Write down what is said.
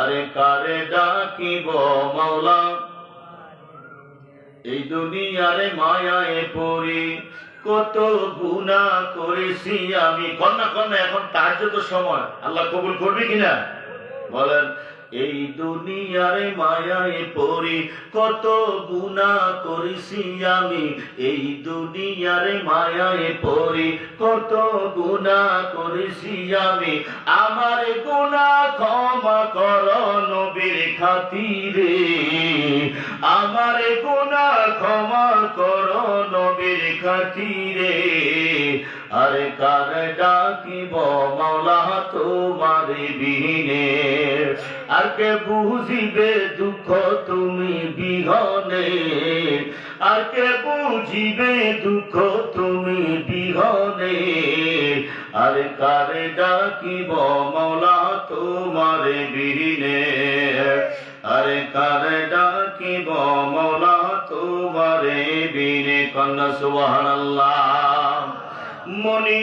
আরে কারে ডাকিব মাওলা এই দুনিয়ারে মায়ায় পড়ি কত গুনাহ করেছি আমি। কন্যা এখন তাহাজ্জুদ সময়, আল্লাহ কবুল করবে কিনা বলেন। এই দুনিয়ারে মায়ায় পড়ি কত গুনাহ করেছি আমি। এই দুনিয়ারে মায়ায় পড়ি কত গুনাহ করেছি আমি। আমার গুনাহ ক্ষমা করো নবীর খাতিরে। আমার গুনাহ ক্ষমা করো নবীর খাতিরে। আরে কারে ডাকিব মাওলা তোমার বিনে। আর কে বুঝিবে দুঃখ তুমি বিহনে। আর কে বুঝিবে দুঃখ তুমি বিহনে। আরে কারে ডাকিব মাওলা তোমার বিনে। আরে কারে ডাকিব মাওলা তোমার বিনে। কন্যা সুবহানাল্লাহ। মনি